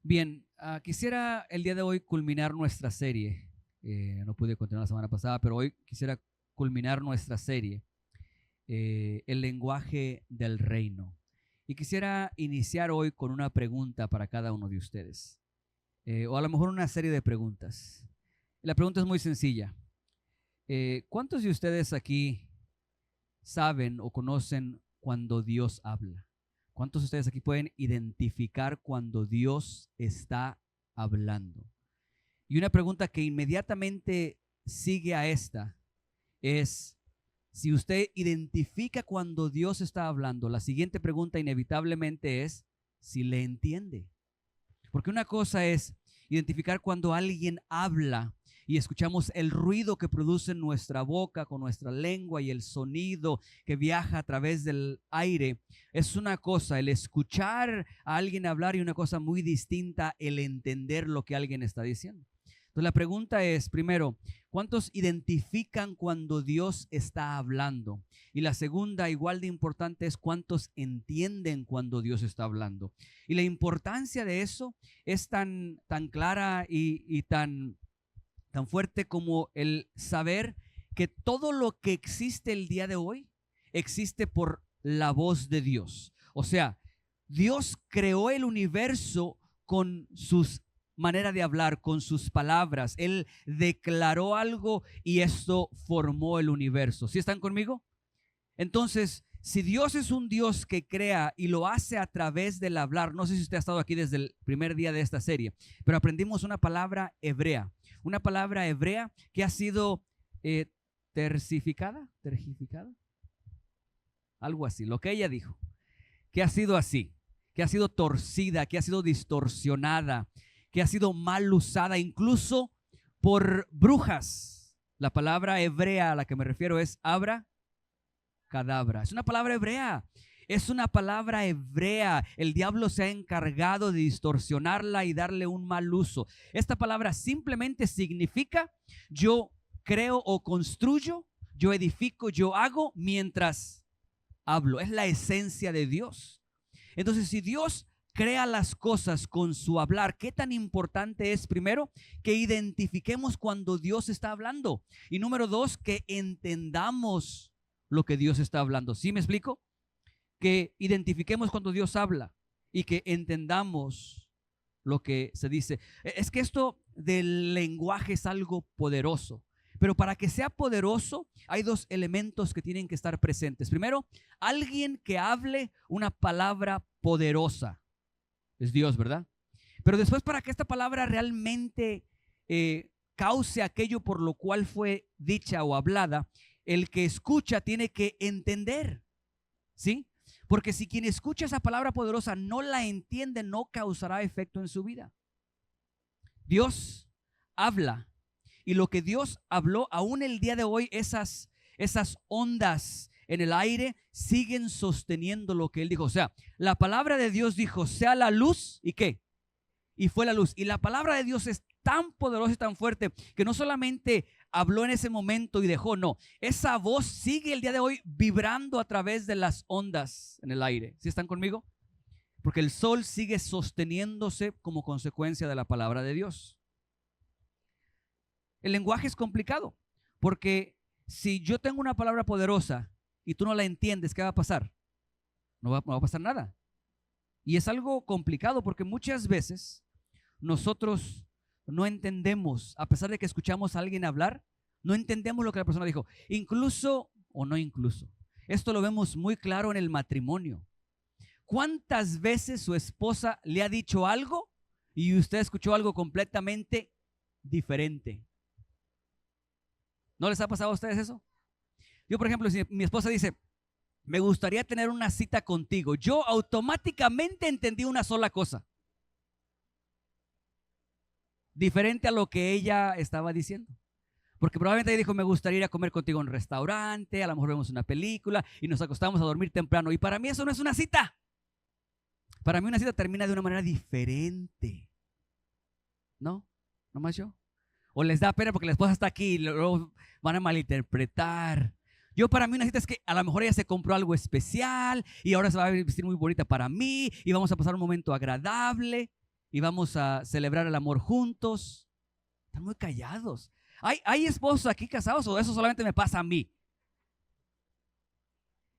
Bien, quisiera el día de hoy culminar nuestra serie. No pude continuar la semana pasada, pero hoy quisiera culminar nuestra serie, el lenguaje del reino. Y quisiera iniciar hoy con una pregunta para cada uno de ustedes, o a lo mejor una serie de preguntas. La pregunta es muy sencilla. ¿Cuántos de ustedes aquí saben o conocen cuando Dios habla? ¿Cuántos de ustedes aquí pueden identificar cuando Dios está hablando? Y una pregunta que inmediatamente sigue a esta es, si usted identifica cuando Dios está hablando, la siguiente pregunta inevitablemente es si le entiende. Porque una cosa es identificar cuando alguien habla y escuchamos el ruido que produce en nuestra boca con nuestra lengua y el sonido que viaja a través del aire. Es una cosa el escuchar a alguien hablar y una cosa muy distinta el entender lo que alguien está diciendo. Entonces la pregunta es, primero, ¿cuántos identifican cuando Dios está hablando? Y la segunda, igual de importante, es ¿cuántos entienden cuando Dios está hablando? Y la importancia de eso es tan clara y tan fuerte como el saber que todo lo que existe el día de hoy existe por la voz de Dios. O sea, Dios creó el universo con sus manera de hablar, con sus palabras. Él declaró algo y esto formó el universo. ¿Sí están conmigo? Entonces, si Dios es un Dios que crea y lo hace a través del hablar, no sé si usted ha estado aquí desde el primer día de esta serie, pero aprendimos una palabra hebrea que ha sido tergificada, algo así, lo que ella dijo, que ha sido así, que ha sido torcida, que ha sido distorsionada, que ha sido mal usada, incluso por brujas. La palabra hebrea a la que me refiero es abracadabra. Es una palabra hebrea. Es una palabra hebrea. El diablo se ha encargado de distorsionarla y darle un mal uso. Esta palabra simplemente significa yo creo o construyo, yo edifico, yo hago mientras hablo. Es la esencia de Dios. Entonces, si Dios crea las cosas con su hablar, ¿qué tan importante es, primero, que identifiquemos cuando Dios está hablando? Y número dos, que entendamos lo que Dios está hablando. ¿Sí me explico? Que identifiquemos cuando Dios habla y que entendamos lo que se dice. Es que esto del lenguaje es algo poderoso, pero para que sea poderoso hay dos elementos que tienen que estar presentes. Primero, alguien que hable una palabra poderosa. Es Dios, ¿verdad? Pero después, para que esta palabra realmente cause aquello por lo cual fue dicha o hablada, el que escucha tiene que entender, ¿sí? Porque si quien escucha esa palabra poderosa no la entiende, no causará efecto en su vida. Dios habla, y lo que Dios habló, aún el día de hoy, esas ondas en el aire siguen sosteniendo lo que Él dijo. O sea, la palabra de Dios dijo, sea la luz, ¿y qué? Y fue la luz. Y la palabra de Dios es tan poderosa y tan fuerte que no solamente habló en ese momento y dejó, no. Esa voz sigue el día de hoy vibrando a través de las ondas en el aire. ¿Sí están conmigo? Porque el sol sigue sosteniéndose como consecuencia de la palabra de Dios. El lenguaje es complicado, porque si yo tengo una palabra poderosa y tú no la entiendes, ¿qué va a pasar? No va a pasar nada. Y es algo complicado porque muchas veces nosotros no entendemos, a pesar de que escuchamos a alguien hablar, no entendemos lo que la persona dijo. Incluso, o no incluso, esto lo vemos muy claro en el matrimonio. ¿Cuántas veces su esposa le ha dicho algo y usted escuchó algo completamente diferente? ¿No les ha pasado a ustedes eso? Yo, por ejemplo, si mi esposa dice, me gustaría tener una cita contigo, yo automáticamente entendí una sola cosa, diferente a lo que ella estaba diciendo. Porque probablemente ella dijo, me gustaría ir a comer contigo en un restaurante, a lo mejor vemos una película y nos acostamos a dormir temprano. Y para mí eso no es una cita. Para mí una cita termina de una manera diferente. ¿No? ¿No más yo? O les da pena porque la esposa está aquí y luego van a malinterpretar. Yo, para mí una cita es que a lo mejor ella se compró algo especial y ahora se va a vestir muy bonita para mí y vamos a pasar un momento agradable. y vamos a celebrar el amor juntos. Están muy callados. ¿Hay esposos aquí casados o eso solamente me pasa a mí?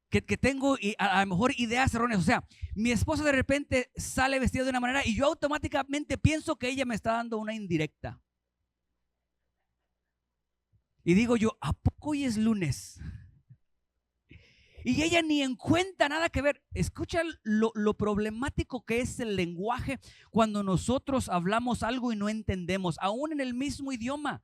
Que tengo a lo mejor ideas erróneas. O sea, mi esposa de repente sale vestida de una manera y yo automáticamente pienso que ella me está dando una indirecta. Y digo yo, ¿a poco hoy es lunes? Y ella ni en cuenta nada que ver. Escucha lo problemático que es el lenguaje cuando nosotros hablamos algo y no entendemos, aún en el mismo idioma.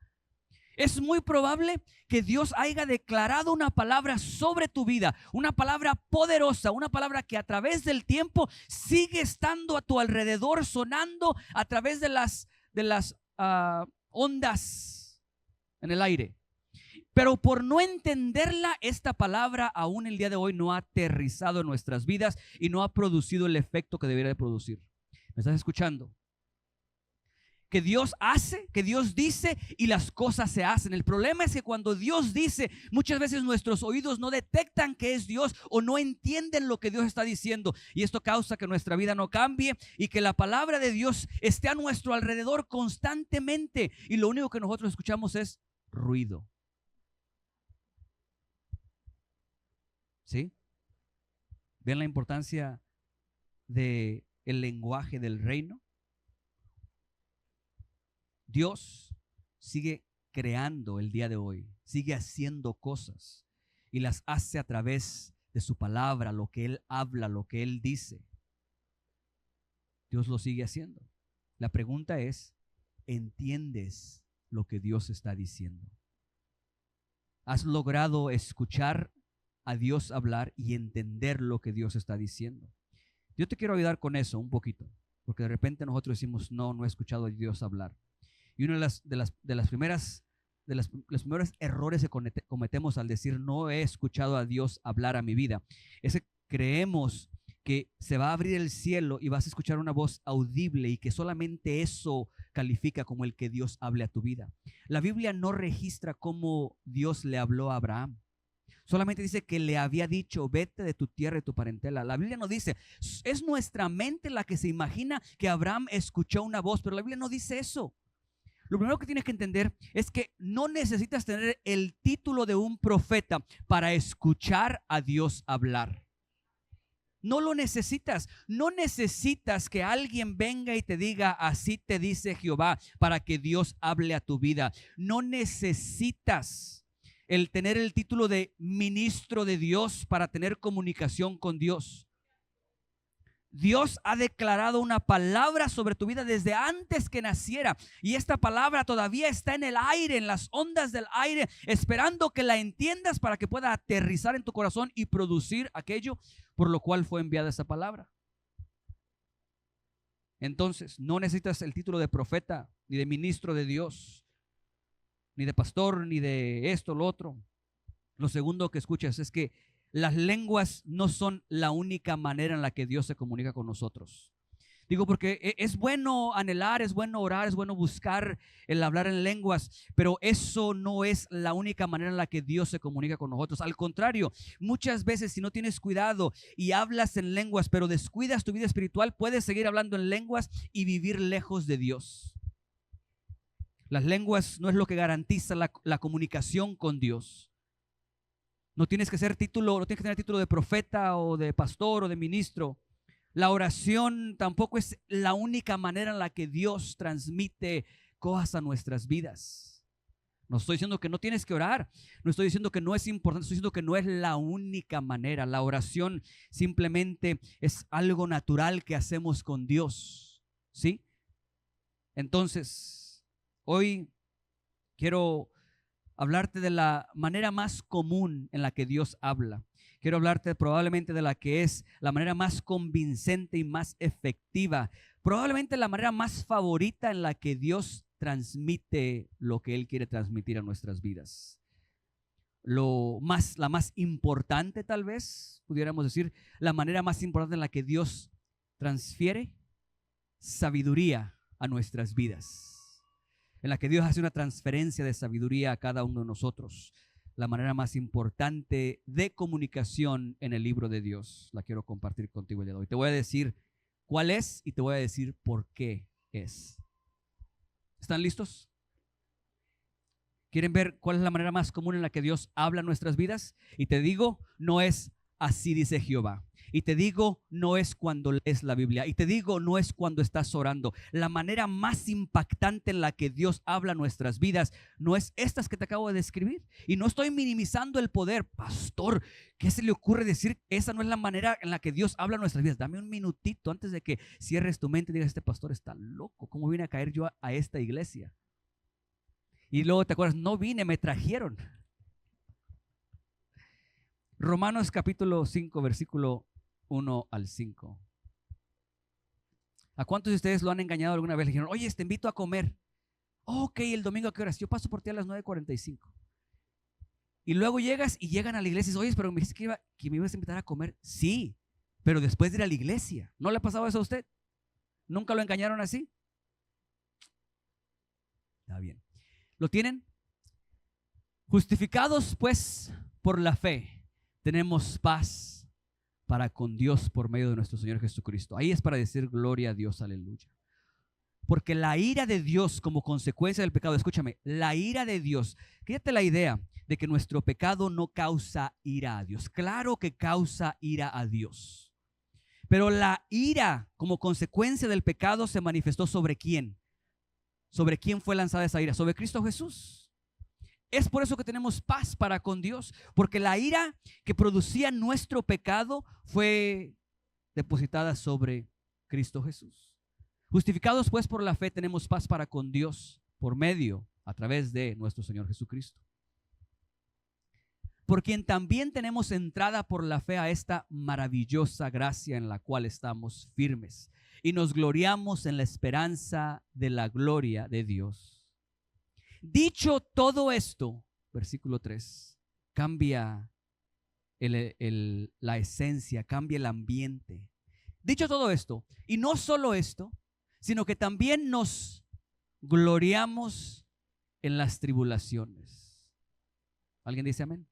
Es muy probable que Dios haya declarado una palabra sobre tu vida, una palabra poderosa, una palabra que a través del tiempo sigue estando a tu alrededor, sonando a través de las ondas en el aire. Pero por no entenderla, esta palabra aún el día de hoy no ha aterrizado en nuestras vidas y no ha producido el efecto que debería de producir. ¿Me estás escuchando? Que Dios hace, que Dios dice y las cosas se hacen. El problema es que cuando Dios dice, muchas veces nuestros oídos no detectan que es Dios o no entienden lo que Dios está diciendo. Y esto causa que nuestra vida no cambie y que la palabra de Dios esté a nuestro alrededor constantemente. Y lo único que nosotros escuchamos es ruido. ¿Sí? ¿Ven la importancia del lenguaje del reino? Dios sigue creando el día de hoy, sigue haciendo cosas y las hace a través de su palabra, lo que Él habla, lo que Él dice. Dios lo sigue haciendo. La pregunta es, ¿entiendes lo que Dios está diciendo? ¿Has logrado escuchar a Dios hablar y entender lo que Dios está diciendo? Yo te quiero ayudar con eso un poquito, porque de repente nosotros decimos, no he escuchado a Dios hablar. Y uno de los primeros errores que cometemos al decir no he escuchado a Dios hablar a mi vida, es que creemos que se va a abrir el cielo y vas a escuchar una voz audible y que solamente eso califica como el que Dios hable a tu vida. La Biblia no registra cómo Dios le habló a Abraham. Solamente dice que le había dicho, vete de tu tierra y tu parentela. La Biblia no dice, es nuestra mente la que se imagina que Abraham escuchó una voz, pero la Biblia no dice eso. Lo primero que tienes que entender es que no necesitas tener el título de un profeta para escuchar a Dios hablar. No lo necesitas. No necesitas que alguien venga y te diga, así te dice Jehová, para que Dios hable a tu vida. No necesitas el tener el título de ministro de Dios para tener comunicación con Dios. Dios ha declarado una palabra sobre tu vida desde antes que naciera y esta palabra todavía está en el aire, en las ondas del aire, esperando que la entiendas para que pueda aterrizar en tu corazón y producir aquello por lo cual fue enviada esa palabra. Entonces, no necesitas el título de profeta, ni de ministro de Dios, ni de pastor, ni de esto, lo otro. Lo segundo que escuchas es que las lenguas no son la única manera en la que Dios se comunica con nosotros. Digo porque es bueno anhelar, es bueno orar, es bueno buscar el hablar en lenguas, pero eso no es la única manera en la que Dios se comunica con nosotros. Al contrario, muchas veces si no tienes cuidado y hablas en lenguas, pero descuidas tu vida espiritual, puedes seguir hablando en lenguas y vivir lejos de Dios. Las lenguas no es lo que garantiza la comunicación con Dios. No tienes que tener título de profeta o de pastor o de ministro. La oración tampoco es la única manera en la que Dios transmite cosas a nuestras vidas. No estoy diciendo que no tienes que orar, no estoy diciendo que no es importante, estoy diciendo que no es la única manera. La oración simplemente es algo natural que hacemos con Dios, ¿sí? Entonces, hoy quiero hablarte de la manera más común en la que Dios habla. Quiero hablarte probablemente de la que es la manera más convincente y más efectiva. Probablemente la manera más favorita en la que Dios transmite lo que Él quiere transmitir a nuestras vidas. La más importante, tal vez, pudiéramos decir, la manera más importante en la que Dios transfiere sabiduría a nuestras vidas. En la que Dios hace una transferencia de sabiduría a cada uno de nosotros. La manera más importante de comunicación en el libro de Dios. La quiero compartir contigo el día de hoy. Te voy a decir cuál es y te voy a decir por qué es. ¿Están listos? ¿Quieren ver cuál es la manera más común en la que Dios habla en nuestras vidas? Y te digo, no es así dice Jehová. Y te digo, no es cuando lees la Biblia. Y te digo, no es cuando estás orando. La manera más impactante en la que Dios habla en nuestras vidas no es estas que te acabo de describir. Y no estoy minimizando el poder. Pastor, ¿qué se le ocurre decir? Esa no es la manera en la que Dios habla en nuestras vidas. Dame un minutito antes de que cierres tu mente y digas, este pastor está loco. ¿Cómo vine a caer yo a esta iglesia? Y luego te acuerdas, no vine, me trajeron. Romanos capítulo 5, versículo 1 al 5. ¿A cuántos de ustedes lo han engañado alguna vez? Le dijeron, oye, te invito a comer. Oh, ok, el domingo ¿a qué horas? Yo paso por ti a las 9:45. Y luego llegas y llegan a la iglesia y dices, oye, pero me dijiste que me ibas a invitar a comer. Sí, pero después de ir a la iglesia. ¿No le ha pasado eso a usted? ¿Nunca lo engañaron así? Está bien. ¿Lo tienen? Justificados pues por la fe, tenemos paz para con Dios por medio de nuestro Señor Jesucristo. Ahí es para decir gloria a Dios, aleluya. Porque la ira de Dios como consecuencia del pecado, escúchame, la ira de Dios, quédate la idea de que nuestro pecado no causa ira a Dios. Claro que causa ira a Dios. Pero la ira como consecuencia del pecado se manifestó ¿sobre quién? ¿Sobre quién fue lanzada esa ira? Sobre Cristo Jesús. Es por eso que tenemos paz para con Dios, porque la ira que producía nuestro pecado fue depositada sobre Cristo Jesús. Justificados pues por la fe tenemos paz para con Dios por medio, a través de nuestro Señor Jesucristo. Por quien también tenemos entrada por la fe a esta maravillosa gracia en la cual estamos firmes y nos gloriamos en la esperanza de la gloria de Dios. Dicho todo esto, versículo 3, cambia la esencia, cambia el ambiente. Dicho todo esto, y no solo esto, sino que también nos gloriamos en las tribulaciones. ¿Alguien dice amén?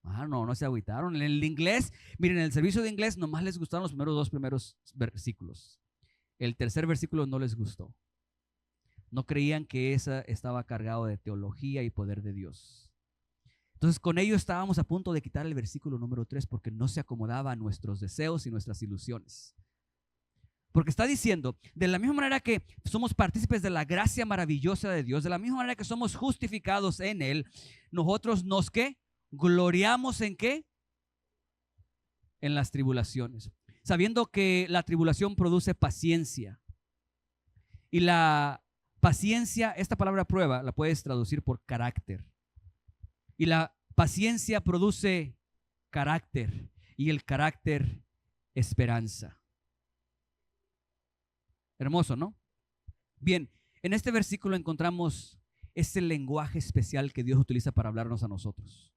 No se agüitaron. En el inglés, miren, en el servicio de inglés nomás les gustaron los dos primeros versículos. El tercer versículo no les gustó. No creían que esa estaba cargado de teología y poder de Dios. Entonces con ello estábamos a punto de quitar el versículo número 3 porque no se acomodaba a nuestros deseos y nuestras ilusiones. Porque está diciendo, de la misma manera que somos partícipes de la gracia maravillosa de Dios, de la misma manera que somos justificados en Él, nosotros nos ¿qué? Gloriamos en ¿qué? En las tribulaciones. Sabiendo que la tribulación produce paciencia. Y la paciencia, esta palabra prueba, la puedes traducir por carácter. Y la paciencia produce carácter. Y el carácter, esperanza. Hermoso, ¿no? Bien, en este versículo encontramos ese lenguaje especial que Dios utiliza para hablarnos a nosotros,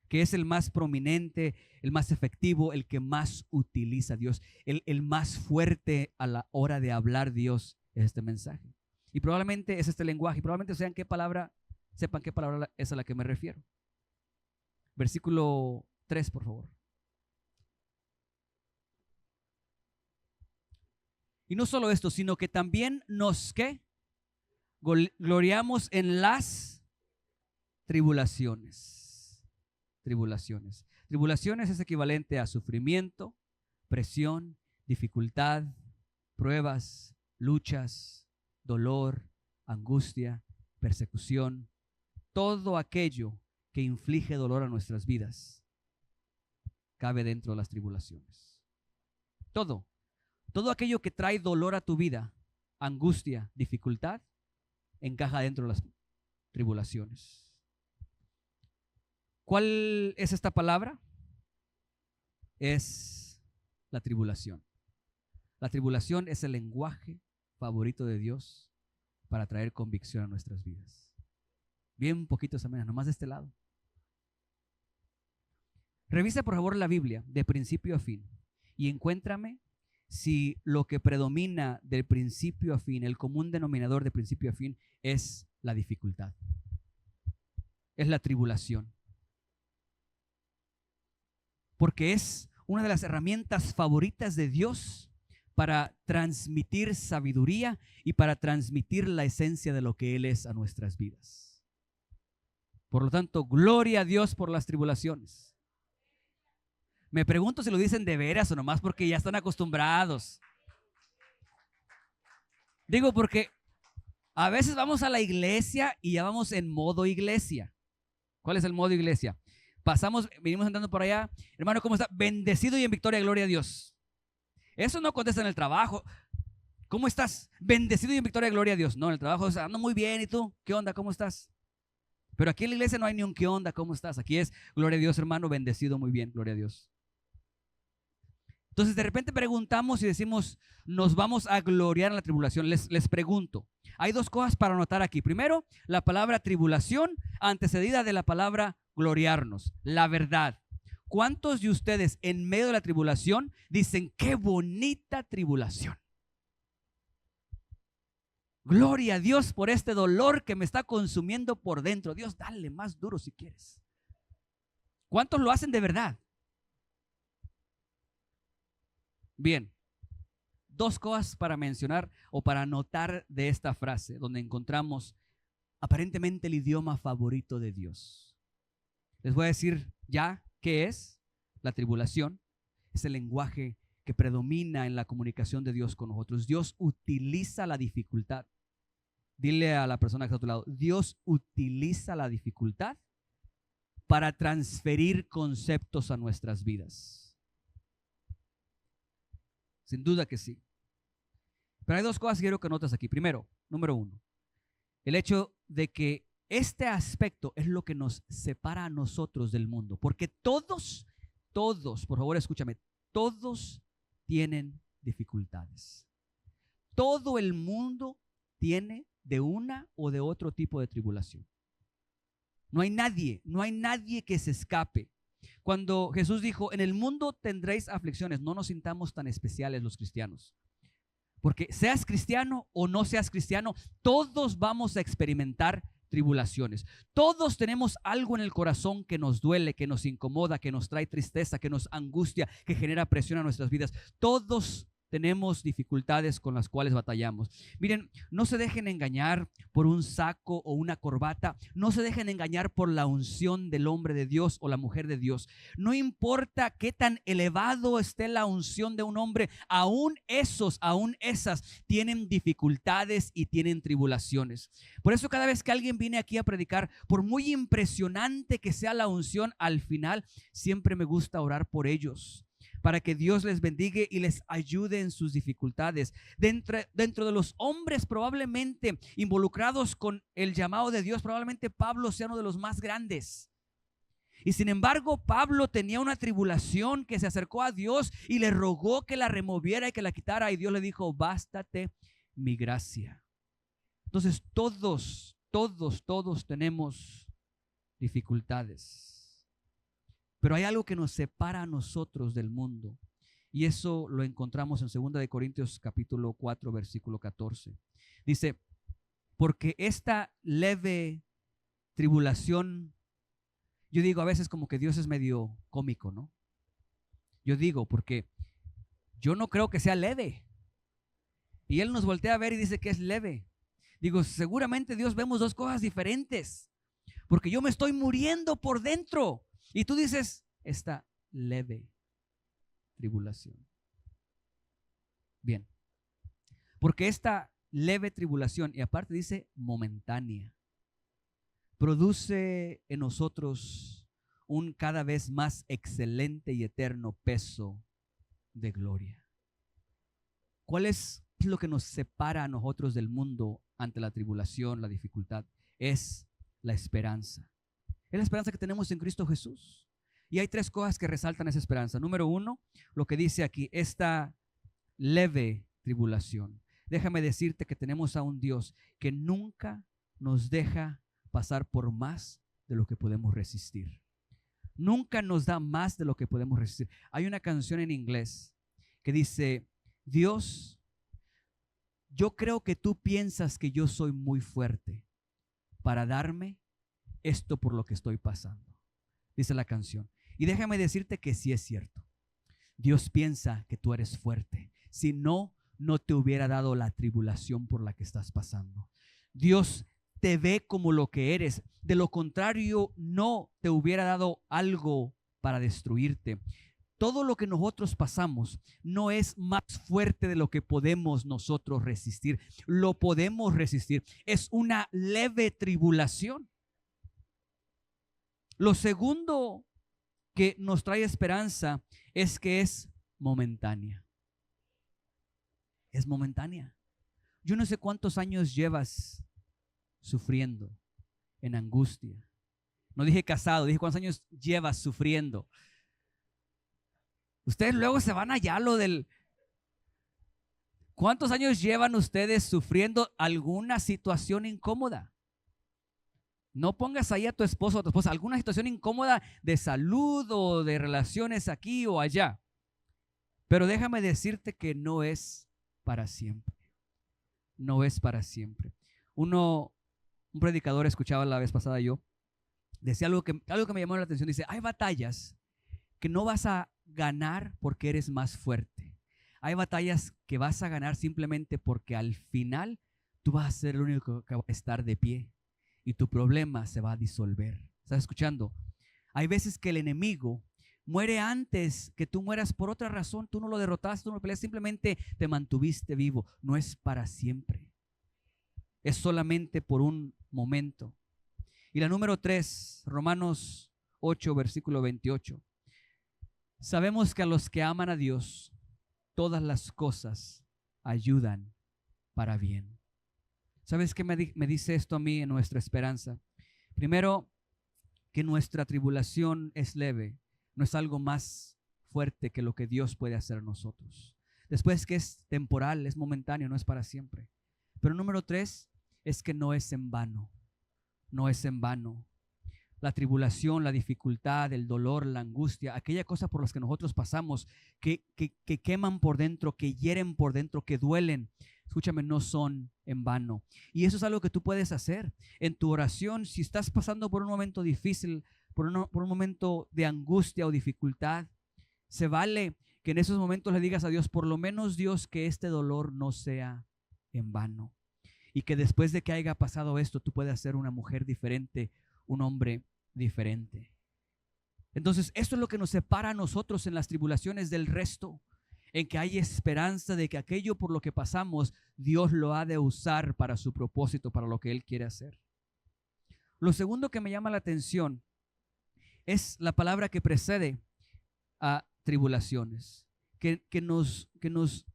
que es el más prominente, el más efectivo, el que más utiliza Dios, el más fuerte a la hora de hablar Dios es este mensaje. Y probablemente es este lenguaje, y probablemente sepan qué palabra es a la que me refiero. Versículo 3, por favor. Y no solo esto, sino que también nos ¿qué? Gloriamos en las tribulaciones. Tribulaciones es equivalente a sufrimiento, presión, dificultad, pruebas, luchas, dolor, angustia, persecución, todo aquello que inflige dolor a nuestras vidas cabe dentro de las tribulaciones. Todo aquello que trae dolor a tu vida, angustia, dificultad, encaja dentro de las tribulaciones. ¿Cuál es esta palabra? Es la tribulación. La tribulación es el lenguaje favorito de Dios para traer convicción a nuestras vidas. Bien poquitos amén, nomás de este lado. Revisa por favor la Biblia de principio a fin y encuéntrame si lo que predomina del principio a fin, el común denominador de principio a fin, es la dificultad, es la tribulación. Porque es una de las herramientas favoritas de Dios para transmitir sabiduría y para transmitir la esencia de lo que Él es a nuestras vidas. Por lo tanto, gloria a Dios por las tribulaciones. Me pregunto si lo dicen de veras o nomás porque ya están acostumbrados. Digo porque a veces vamos a la iglesia y ya vamos en modo iglesia. ¿Cuál es el modo iglesia? Venimos andando por allá. Hermano, ¿cómo está? Bendecido y en victoria, gloria a Dios. Eso no contesta en el trabajo. ¿Cómo estás? Bendecido y en victoria, gloria a Dios. No, en el trabajo ando muy bien. ¿Y tú? ¿Qué onda? ¿Cómo estás? Pero aquí en la iglesia no hay ni un qué onda, ¿cómo estás? Aquí es gloria a Dios, hermano, bendecido, muy bien, gloria a Dios. Entonces de repente preguntamos y decimos, nos vamos a gloriar en la tribulación. Les pregunto, hay dos cosas para anotar aquí. Primero, la palabra tribulación antecedida de la palabra gloriarnos, la verdad. ¿Cuántos de ustedes en medio de la tribulación dicen, qué bonita tribulación? Gloria a Dios por este dolor que me está consumiendo por dentro. Dios, dale más duro si quieres. ¿Cuántos lo hacen de verdad? Bien, dos cosas para mencionar o para anotar de esta frase, donde encontramos aparentemente el idioma favorito de Dios. Les voy a decir ya qué es la tribulación. Es el lenguaje que predomina en la comunicación de Dios con nosotros. Dios utiliza la dificultad. Dile a la persona que está a tu lado, Dios utiliza la dificultad para transferir conceptos a nuestras vidas. Sin duda que sí. Pero hay dos cosas que quiero que notes aquí. Primero, número uno, el hecho de que este aspecto es lo que nos separa a nosotros del mundo. Porque todos, por favor escúchame, todos tienen dificultades. Todo el mundo tiene de una o de otro tipo de tribulación. No hay nadie que se escape. Cuando Jesús dijo, en el mundo tendréis aflicciones, no nos sintamos tan especiales los cristianos. Porque seas cristiano o no seas cristiano, todos vamos a experimentar tribulaciones. Todos tenemos algo en el corazón que nos duele, que nos incomoda, que nos trae tristeza, que nos angustia, que genera presión a nuestras vidas. Todos tenemos dificultades con las cuales batallamos. Miren, no se dejen engañar por un saco o una corbata. No se dejen engañar por la unción del hombre de Dios o la mujer de Dios. No importa qué tan elevado esté la unción de un hombre, aún esas tienen dificultades y tienen tribulaciones. Por eso cada vez que alguien viene aquí a predicar, por muy impresionante que sea la unción, al final siempre me gusta orar por ellos, para que Dios les bendiga y les ayude en sus dificultades. Dentro de los hombres probablemente involucrados con el llamado de Dios, probablemente Pablo sea uno de los más grandes. Y sin embargo, Pablo tenía una tribulación que se acercó a Dios y le rogó que la removiera y que la quitara. Y Dios le dijo, bástate mi gracia. Entonces todos tenemos dificultades. Pero hay algo que nos separa a nosotros del mundo. Y eso lo encontramos en 2 de Corintios capítulo 4, versículo 14. Dice, porque esta leve tribulación, yo digo a veces como que Dios es medio cómico, ¿no? Yo digo porque yo no creo que sea leve. Y Él nos voltea a ver y dice que es leve. Digo, seguramente Dios vemos dos cosas diferentes. Porque yo me estoy muriendo por dentro. Y tú dices, esta leve tribulación. Bien, porque esta leve tribulación, y aparte dice momentánea, produce en nosotros un cada vez más excelente y eterno peso de gloria. ¿Cuál es lo que nos separa a nosotros del mundo ante la tribulación, la dificultad? Es la esperanza. Es la esperanza que tenemos en Cristo Jesús. Y hay tres cosas que resaltan esa esperanza. Número uno, lo que dice aquí, esta leve tribulación. Déjame decirte que tenemos a un Dios que nunca nos deja pasar por más de lo que podemos resistir. Nunca nos da más de lo que podemos resistir. Hay una canción en inglés que dice, Dios, yo creo que tú piensas que yo soy muy fuerte para darme esto por lo que estoy pasando, dice la canción. Y déjame decirte que sí es cierto. Dios piensa que tú eres fuerte. Si no, no te hubiera dado la tribulación por la que estás pasando. Dios te ve como lo que eres. De lo contrario, no te hubiera dado algo para destruirte. Todo lo que nosotros pasamos no es más fuerte de lo que podemos nosotros resistir. Lo podemos resistir. Es una leve tribulación. Lo segundo que nos trae esperanza es que es momentánea. Es momentánea. Yo no sé cuántos años llevas sufriendo en angustia. No dije casado, dije cuántos años llevas sufriendo. Ustedes luego se van allá a lo del... ¿Cuántos años llevan ustedes sufriendo alguna situación incómoda? No pongas ahí a tu esposo o a tu esposa alguna situación incómoda de salud o de relaciones aquí o allá. Pero déjame decirte que no es para siempre. No es para siempre. Un predicador escuchaba la vez pasada yo, decía algo que me llamó la atención. Dice, hay batallas que no vas a ganar porque eres más fuerte. Hay batallas que vas a ganar simplemente porque al final tú vas a ser el único que va a estar de pie y tu problema se va a disolver. ¿Estás escuchando? Hay veces que el enemigo muere antes que tú mueras por otra razón. Tú no lo derrotaste, tú no lo peleaste, simplemente te mantuviste vivo. No es para siempre. Es solamente por un momento. Y la número 3, Romanos 8, versículo 28. Sabemos que a los que aman a Dios, todas las cosas ayudan para bien. ¿Sabes qué me dice esto a mí en nuestra esperanza? Primero, que nuestra tribulación es leve, no es algo más fuerte que lo que Dios puede hacer en nosotros. Después, que es temporal, es momentáneo, no es para siempre. Pero número 3 es que no es en vano. No es en vano. La tribulación, la dificultad, el dolor, la angustia, aquella cosa por las que nosotros pasamos, que queman por dentro, que hieren por dentro, que duelen, escúchame, no son en vano. Y eso es algo que tú puedes hacer en tu oración. Si estás pasando por un momento difícil, por un momento de angustia o dificultad, se vale que en esos momentos le digas a Dios, por lo menos Dios, que este dolor no sea en vano. Y que después de que haya pasado esto, tú puedas ser una mujer diferente, un hombre diferente. Entonces, esto es lo que nos separa a nosotros en las tribulaciones del resto, en que hay esperanza de que aquello por lo que pasamos, Dios lo ha de usar para su propósito, para lo que Él quiere hacer. Lo segundo que me llama la atención es la palabra que precede a tribulaciones, que nos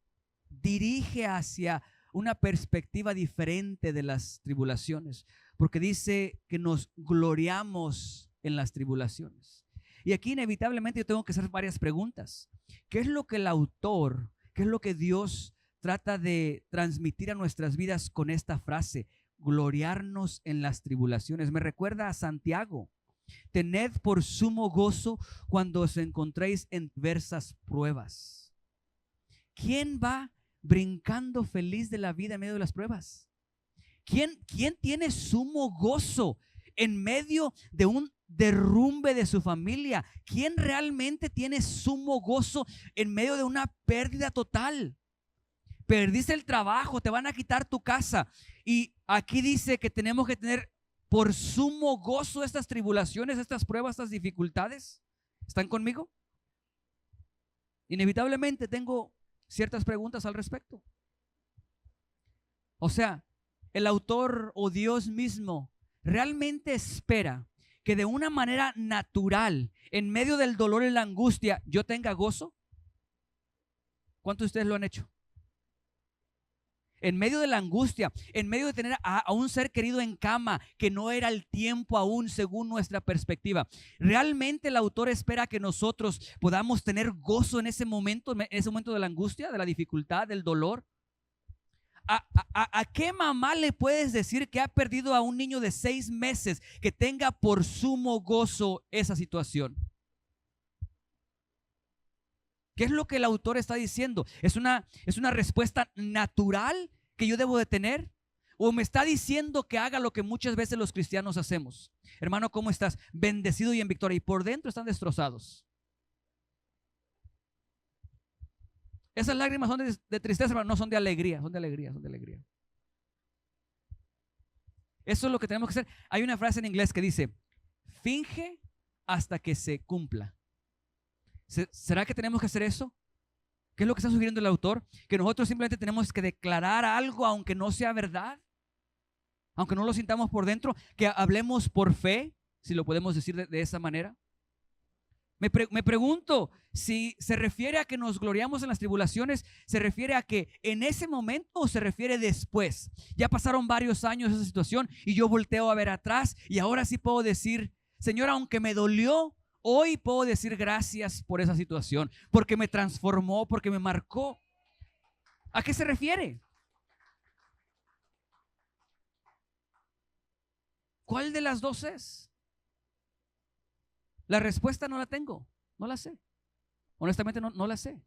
dirige hacia una perspectiva diferente de las tribulaciones, porque dice que nos gloriamos en las tribulaciones. Y aquí inevitablemente yo tengo que hacer varias preguntas. ¿Qué es lo que el autor, qué es lo que Dios trata de transmitir a nuestras vidas con esta frase? Gloriarnos en las tribulaciones. Me recuerda a Santiago. Tened por sumo gozo cuando os encontréis en diversas pruebas. ¿Quién va brincando feliz de la vida en medio de las pruebas? ¿Quién tiene sumo gozo en medio de un derrumbe de su familia? ¿Quién realmente tiene sumo gozo en medio de una pérdida total? Perdiste el trabajo, te van a quitar tu casa. Y aquí dice que tenemos que tener por sumo gozo estas tribulaciones, estas pruebas, estas dificultades. ¿Están conmigo? Inevitablemente tengo ciertas preguntas al respecto. O sea, el autor o Dios mismo realmente espera que de una manera natural, en medio del dolor y la angustia, yo tenga gozo. ¿Cuántos de ustedes lo han hecho? En medio de la angustia, en medio de tener a un ser querido en cama, que no era el tiempo aún según nuestra perspectiva. Realmente el autor espera que nosotros podamos tener gozo en ese momento de la angustia, de la dificultad, del dolor. ¿A qué mamá le puedes decir que ha perdido a un niño de 6 meses que tenga por sumo gozo esa situación? ¿Qué es lo que el autor está diciendo? ¿Es una respuesta natural que yo debo de tener? ¿O me está diciendo que haga lo que muchas veces los cristianos hacemos? Hermano, ¿cómo estás? Bendecido y en victoria. Y por dentro están destrozados. Esas lágrimas son de tristeza, pero no son de alegría, son de alegría, son de alegría. Eso es lo que tenemos que hacer. Hay una frase en inglés que dice, finge hasta que se cumpla. ¿Será que tenemos que hacer eso? ¿Qué es lo que está sugiriendo el autor? Que nosotros simplemente tenemos que declarar algo aunque no sea verdad, aunque no lo sintamos por dentro, que hablemos por fe, si lo podemos decir de esa manera. Me pregunto si se refiere a que nos gloriamos en las tribulaciones, ¿se refiere a que en ese momento o se refiere después? Ya pasaron varios años esa situación y yo volteo a ver atrás y ahora sí puedo decir, Señor, aunque me dolió, hoy puedo decir gracias por esa situación, porque me transformó, porque me marcó. ¿A qué se refiere? ¿Cuál de las dos es? La respuesta no la tengo, no la sé. Honestamente no la sé.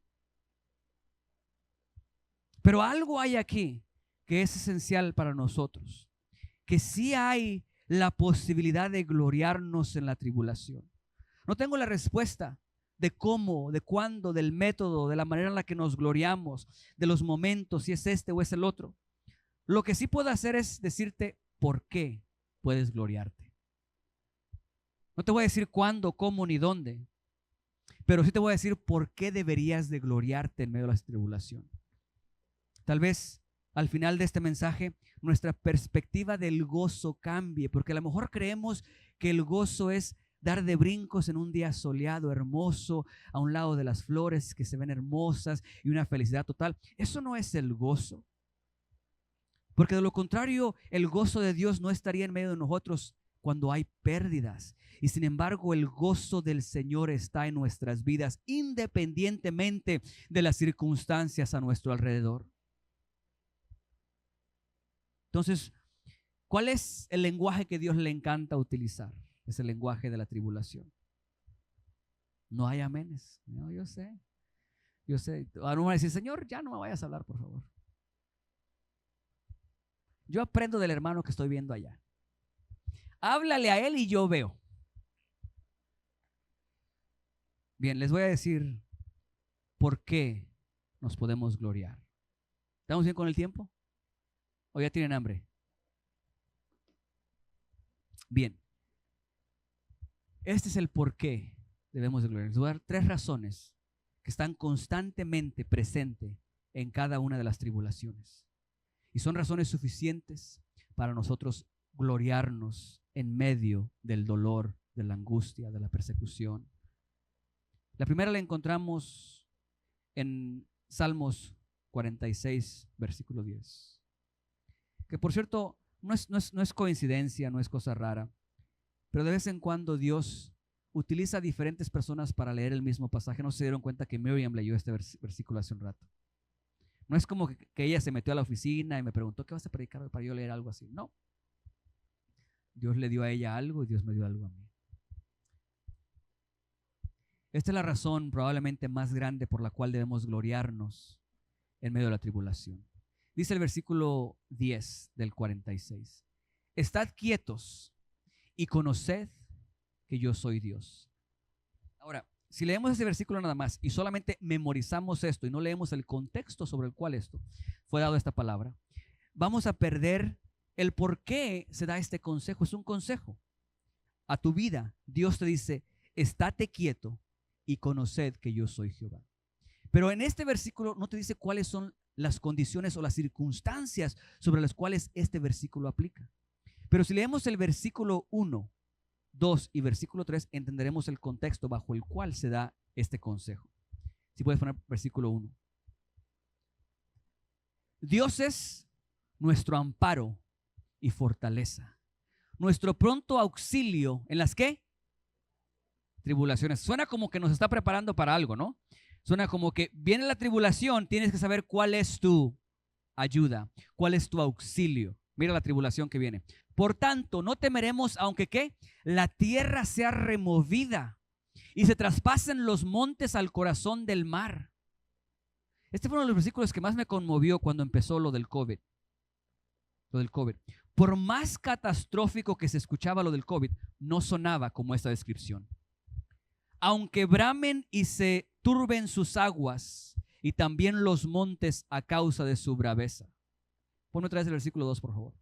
Pero algo hay aquí que es esencial para nosotros, que sí hay la posibilidad de gloriarnos en la tribulación. No tengo la respuesta de cómo, de cuándo, del método, de la manera en la que nos gloriamos, de los momentos, si es este o es el otro. Lo que sí puedo hacer es decirte por qué puedes gloriarte. No te voy a decir cuándo, cómo ni dónde, pero sí te voy a decir por qué deberías de gloriarte en medio de la tribulación. Tal vez al final de este mensaje nuestra perspectiva del gozo cambie, porque a lo mejor creemos que el gozo es dar de brincos en un día soleado, hermoso, a un lado de las flores que se ven hermosas y una felicidad total. Eso no es el gozo, porque de lo contrario el gozo de Dios no estaría en medio de nosotros cuando hay pérdidas. Y sin embargo, el gozo del Señor está en nuestras vidas, independientemente de las circunstancias a nuestro alrededor. Entonces, ¿cuál es el lenguaje que Dios le encanta utilizar? Es el lenguaje de la tribulación. No hay amenes. No, yo sé. Ahora uno va a decir, Señor, ya no me vayas a hablar, por favor. Yo aprendo del hermano que estoy viendo allá. Háblale a él y yo veo. Bien, les voy a decir por qué nos podemos gloriar. ¿Estamos bien con el tiempo? ¿O ya tienen hambre? Bien. Este es el por qué debemos de gloriar. Les voy a dar 3 razones que están constantemente presentes en cada una de las tribulaciones. Y son razones suficientes para nosotros gloriarnos en medio del dolor, de la angustia, de la persecución. La primera la encontramos en Salmos 46, versículo 10. Que por cierto, no es coincidencia, no es cosa rara, pero de vez en cuando Dios utiliza a diferentes personas para leer el mismo pasaje. No se dieron cuenta que Miriam leyó este versículo hace un rato. No es como que ella se metió a la oficina y me preguntó, ¿qué vas a predicar para yo leer algo así? No. Dios le dio a ella algo y Dios me dio algo a mí. Esta es la razón probablemente más grande por la cual debemos gloriarnos en medio de la tribulación. Dice el versículo 10 del 46. Estad quietos y conoced que yo soy Dios. Ahora, si leemos ese versículo nada más y solamente memorizamos esto y no leemos el contexto sobre el cual esto fue dado esta palabra, vamos a perder el por qué se da este consejo. Es un consejo a tu vida. Dios te dice, estate quieto y conoced que yo soy Jehová. Pero en este versículo no te dice cuáles son las condiciones o las circunstancias sobre las cuales este versículo aplica. Pero si leemos el versículo 1, 2 y versículo 3, entenderemos el contexto bajo el cual se da este consejo. Si puedes poner versículo 1. Dios es nuestro amparo y fortaleza, nuestro pronto auxilio en las ¿qué? Tribulaciones. Suena como que nos está preparando para algo, ¿no? Suena como que viene la tribulación, tienes que saber cuál es tu ayuda, cuál es tu auxilio. Mira la tribulación que viene. Por tanto, no temeremos aunque ¿qué? La tierra sea removida y se traspasen los montes al corazón del mar. Este fue uno de los versículos que más me conmovió cuando empezó lo del COVID. Por más catastrófico que se escuchaba lo del COVID, no sonaba como esta descripción. Aunque bramen y se turben sus aguas y también los montes a causa de su braveza. Pon otra vez el versículo 2, por favor.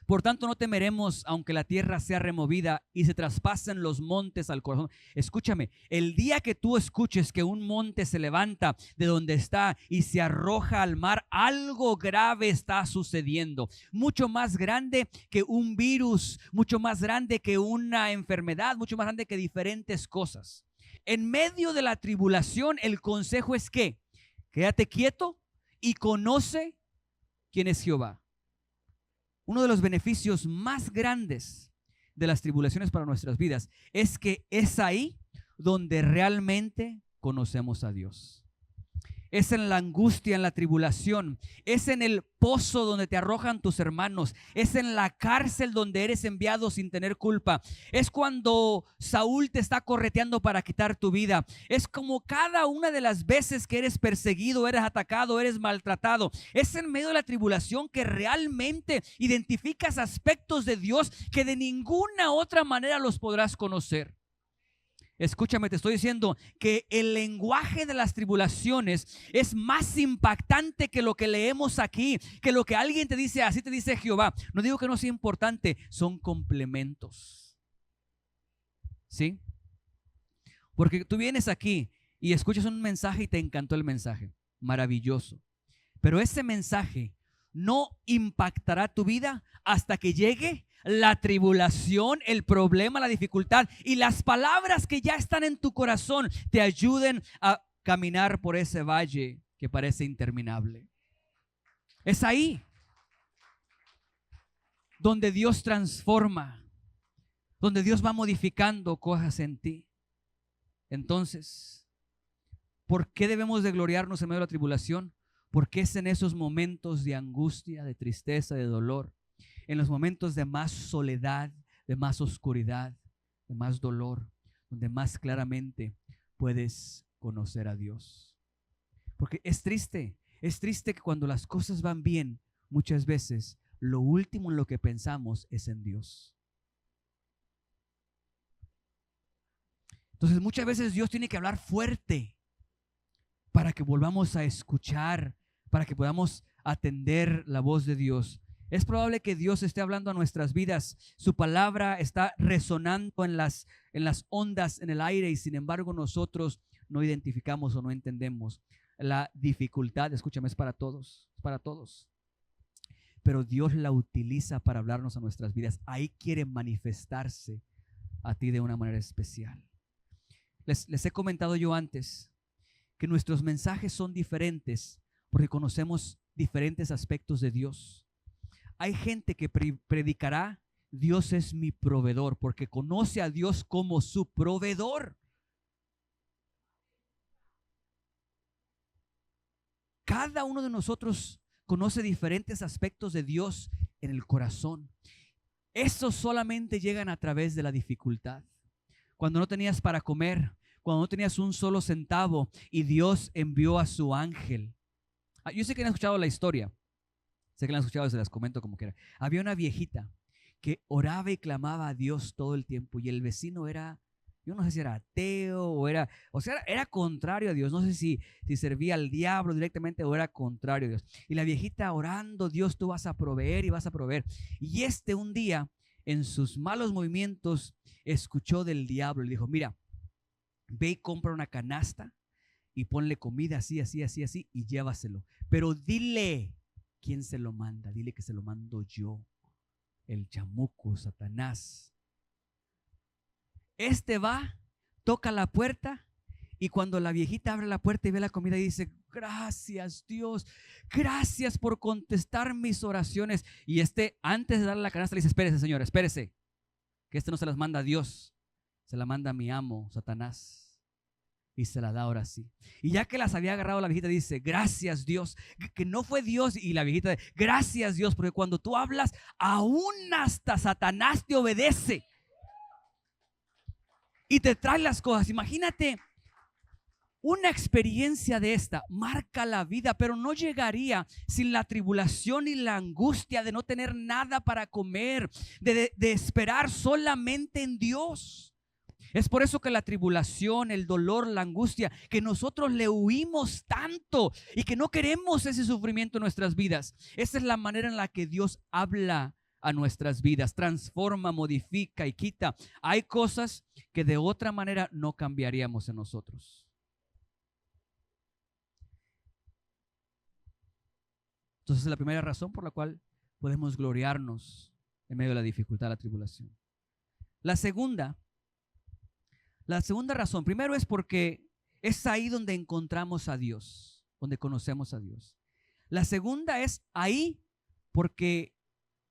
Por tanto, no temeremos aunque la tierra sea removida y se traspasen los montes al corazón. Escúchame, el día que tú escuches que un monte se levanta de donde está y se arroja al mar, algo grave está sucediendo. Mucho más grande que un virus, mucho más grande que una enfermedad, mucho más grande que diferentes cosas. En medio de la tribulación, el consejo es que quédate quieto y conoce quién es Jehová. Uno de los beneficios más grandes de las tribulaciones para nuestras vidas es que es ahí donde realmente conocemos a Dios. Es en la angustia, en la tribulación, es en el pozo donde te arrojan tus hermanos, es en la cárcel donde eres enviado sin tener culpa, es cuando Saúl te está correteando para quitar tu vida, es como cada una de las veces que eres perseguido, eres atacado, eres maltratado. Es en medio de la tribulación que realmente identificas aspectos de Dios que de ninguna otra manera los podrás conocer. Escúchame, te estoy diciendo que el lenguaje de las tribulaciones es más impactante que lo que leemos aquí, que lo que alguien te dice, así te dice Jehová. No digo que no sea importante, son complementos. ¿Sí? Porque tú vienes aquí y escuchas un mensaje y te encantó el mensaje. Maravilloso. Pero ese mensaje no impactará tu vida hasta que llegue la tribulación, el problema, la dificultad y las palabras que ya están en tu corazón te ayuden a caminar por ese valle que parece interminable. Es ahí donde Dios transforma, donde Dios va modificando cosas en ti. Entonces, ¿por qué debemos de gloriarnos en medio de la tribulación? Porque es en esos momentos de angustia, de tristeza, de dolor, en los momentos de más soledad, de más oscuridad, de más dolor, donde más claramente puedes conocer a Dios. Porque es triste que cuando las cosas van bien, muchas veces lo último en lo que pensamos es en Dios. Entonces muchas veces Dios tiene que hablar fuerte para que volvamos a escuchar, para que podamos atender la voz de Dios. Es probable que Dios esté hablando a nuestras vidas. Su palabra está resonando en las ondas, en el aire, y sin embargo nosotros no identificamos o no entendemos. La dificultad, escúchame, es para todos, es para todos. Pero Dios la utiliza para hablarnos a nuestras vidas. Ahí quiere manifestarse a ti de una manera especial. Les he comentado yo antes que nuestros mensajes son diferentes porque conocemos diferentes aspectos de Dios. Hay gente que predicará, Dios es mi proveedor, porque conoce a Dios como su proveedor. Cada uno de nosotros conoce diferentes aspectos de Dios en el corazón. Esos solamente llegan a través de la dificultad. Cuando no tenías para comer, cuando no tenías un solo centavo y Dios envió a su ángel. Yo sé que han escuchado la historia. Sé que la han escuchado, se las comento como quiera. Había una viejita que oraba y clamaba a Dios todo el tiempo y el vecino era, yo no sé si era ateo o era contrario a Dios. No sé si servía al diablo directamente o era contrario a Dios. Y la viejita orando, Dios, tú vas a proveer y vas a proveer. Y un día, en sus malos movimientos, escuchó del diablo y dijo, mira, ve y compra una canasta y ponle comida así, así, así, así y llévaselo. Pero dile quién se lo manda. Dile que se lo mando yo, el chamuco, Satanás. Va, toca la puerta y cuando la viejita abre la puerta y ve la comida y dice, gracias Dios, gracias por contestar mis oraciones. Y antes de darle la canasta le dice, espérese señora, espérese, que no se las manda a Dios, se la manda a mi amo, Satanás. Y se la da ahora sí. Y ya que las había agarrado, la viejita dice, gracias Dios, que no fue Dios. Y la viejita dice, gracias Dios, porque cuando tú hablas, aún hasta Satanás te obedece y te trae las cosas. Imagínate, una experiencia de esta marca la vida, pero no llegaría sin la tribulación y la angustia de no tener nada para comer, de esperar solamente en Dios. Es por eso que la tribulación, el dolor, la angustia, que nosotros le huimos tanto y que no queremos ese sufrimiento en nuestras vidas. Esa es la manera en la que Dios habla a nuestras vidas, transforma, modifica y quita. Hay cosas que de otra manera no cambiaríamos en nosotros. Entonces, es la primera razón por la cual podemos gloriarnos en medio de la dificultad, la tribulación. La segunda razón, primero es porque es ahí donde encontramos a Dios, donde conocemos a Dios. La segunda es ahí porque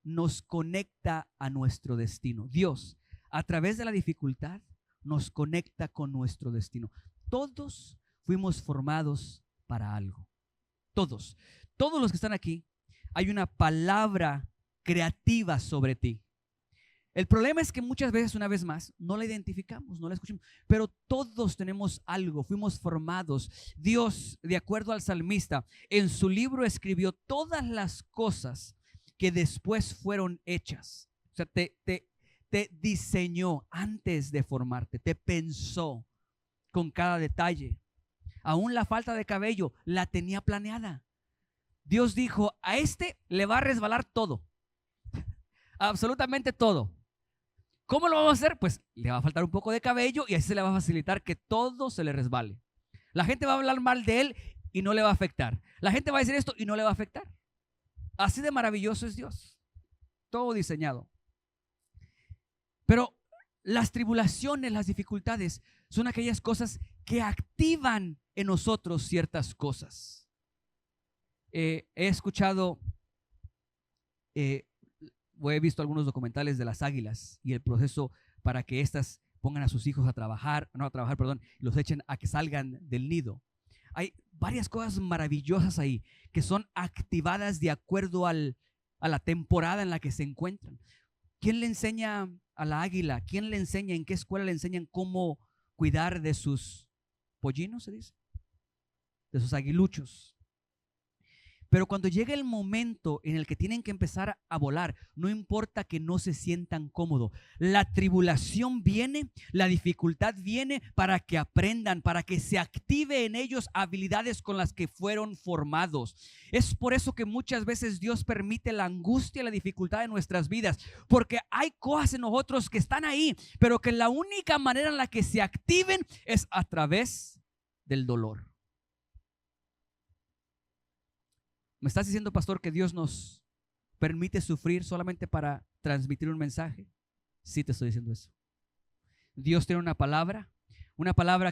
nos conecta a nuestro destino. Dios, a través de la dificultad, nos conecta con nuestro destino. Todos fuimos formados para algo. Todos los que están aquí, hay una palabra creativa sobre ti. El problema es que muchas veces, una vez más, no la identificamos, no la escuchamos, pero todos tenemos algo, fuimos formados. Dios, de acuerdo al salmista, en su libro escribió todas las cosas que después fueron hechas. O sea, te diseñó antes de formarte, te pensó con cada detalle. Aún la falta de cabello la tenía planeada. Dios dijo, a este le va a resbalar todo, absolutamente todo. ¿Cómo lo vamos a hacer? Pues le va a faltar un poco de cabello y así se le va a facilitar que todo se le resbale. La gente va a hablar mal de él y no le va a afectar. La gente va a decir esto y no le va a afectar. Así de maravilloso es Dios. Todo diseñado. Pero las tribulaciones, las dificultades son aquellas cosas que activan en nosotros ciertas cosas. He escuchado, he visto algunos documentales de las águilas y el proceso para que éstas pongan a sus hijos a trabajar, los echen a que salgan del nido. Hay varias cosas maravillosas ahí que son activadas de acuerdo a la temporada en la que se encuentran. ¿Quién le enseña a la águila? ¿Quién le enseña? ¿En qué escuela le enseñan cómo cuidar de sus pollinos, se dice? De sus aguiluchos. Pero cuando llega el momento en el que tienen que empezar a volar, no importa que no se sientan cómodos. La tribulación viene, la dificultad viene para que aprendan, para que se active en ellos habilidades con las que fueron formados. Es por eso que muchas veces Dios permite la angustia y la dificultad en nuestras vidas, porque hay cosas en nosotros que están ahí, pero que la única manera en la que se activen es a través del dolor. ¿Me estás diciendo, pastor, que Dios nos permite sufrir solamente para transmitir un mensaje? Sí, te estoy diciendo eso. Dios tiene una palabra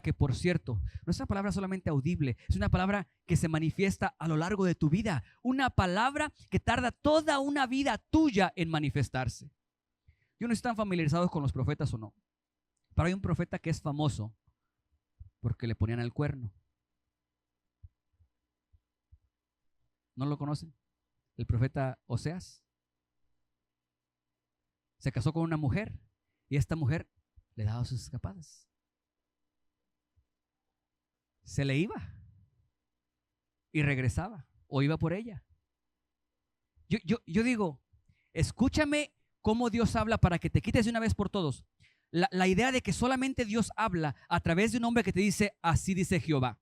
que, por cierto, no es una palabra solamente audible, es una palabra que se manifiesta a lo largo de tu vida. Una palabra que tarda toda una vida tuya en manifestarse. Yo no sé si están familiarizados con los profetas o no, pero hay un profeta que es famoso porque le ponían el cuerno. ¿No lo conocen? El profeta Oseas se casó con una mujer y esta mujer le daba sus escapadas. Se le iba y regresaba o iba por ella. Yo digo, escúchame cómo Dios habla para que te quites de una vez por todos la idea de que solamente Dios habla a través de un hombre que te dice, así dice Jehová.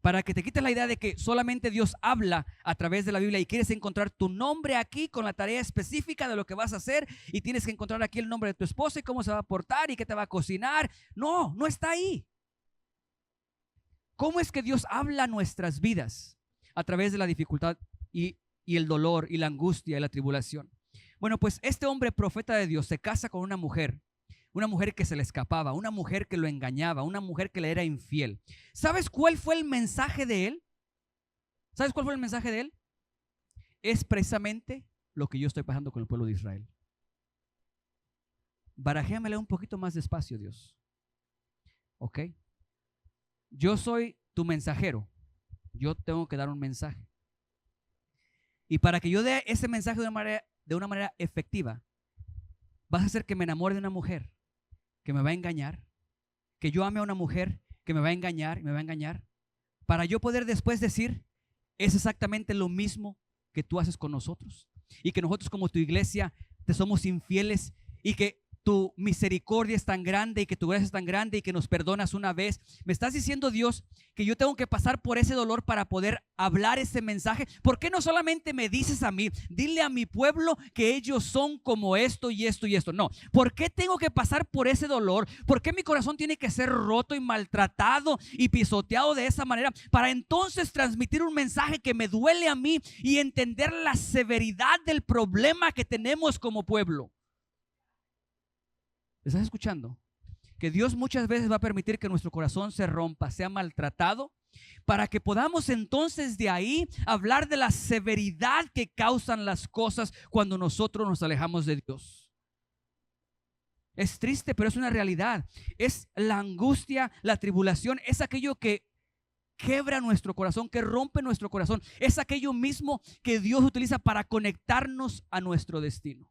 Para que te quites la idea de que solamente Dios habla a través de la Biblia y quieres encontrar tu nombre aquí con la tarea específica de lo que vas a hacer y tienes que encontrar aquí el nombre de tu esposa y cómo se va a portar y qué te va a cocinar. No, no está ahí. ¿Cómo es que Dios habla a nuestras vidas? A través de la dificultad y el dolor y la angustia y la tribulación. Bueno, pues este hombre profeta de Dios se casa con una mujer que se le escapaba, una mujer que lo engañaba, una mujer que le era infiel. ¿Sabes cuál fue el mensaje de él? ¿Sabes cuál fue el mensaje de él? Es precisamente lo que yo estoy pasando con el pueblo de Israel. Barajéamela un poquito más despacio, Dios. ¿Ok? Yo soy tu mensajero. Yo tengo que dar un mensaje. Y para que yo dé ese mensaje de una manera efectiva, vas a hacer que me enamore de una mujer que me va a engañar, que yo ame a una mujer que me va a engañar, para yo poder después decir, es exactamente lo mismo que tú haces con nosotros, y que nosotros como tu iglesia te somos infieles, y que tu misericordia es tan grande y que tu gracia es tan grande y que nos perdonas una vez. Me estás diciendo, Dios, que yo tengo que pasar por ese dolor para poder hablar ese mensaje. ¿Por qué no solamente me dices a mí, dile a mi pueblo que ellos son como esto y esto y esto? No, ¿por qué tengo que pasar por ese dolor? ¿Por qué mi corazón tiene que ser roto y maltratado y pisoteado de esa manera para entonces transmitir un mensaje que me duele a mí y entender la severidad del problema que tenemos como pueblo? ¿Estás escuchando? Que Dios muchas veces va a permitir que nuestro corazón se rompa, sea maltratado, para que podamos entonces de ahí hablar de la severidad que causan las cosas cuando nosotros nos alejamos de Dios. Es triste, pero es una realidad. Es la angustia, la tribulación, es aquello que quebra nuestro corazón, que rompe nuestro corazón. Es aquello mismo que Dios utiliza para conectarnos a nuestro destino.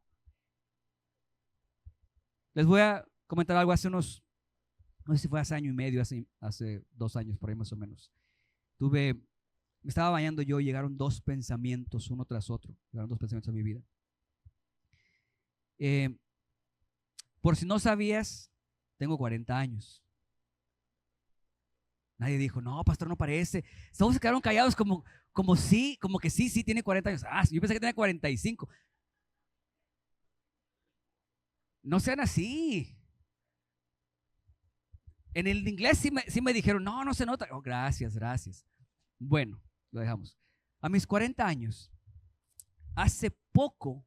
Les voy a comentar algo hace unos, no sé si fue hace año y medio, hace 2 años, por ahí más o menos. Me estaba bañando yo y llegaron 2 pensamientos, uno tras otro. Llegaron 2 pensamientos a mi vida. Por si no sabías, tengo 40 años. Nadie dijo, no, pastor, no parece. Todos se quedaron callados como que sí, tiene 40 años. Yo pensé que tenía 45. No sean así. En el inglés sí me dijeron, no se nota. Oh, gracias. Bueno, lo dejamos. A mis 40 años, hace poco,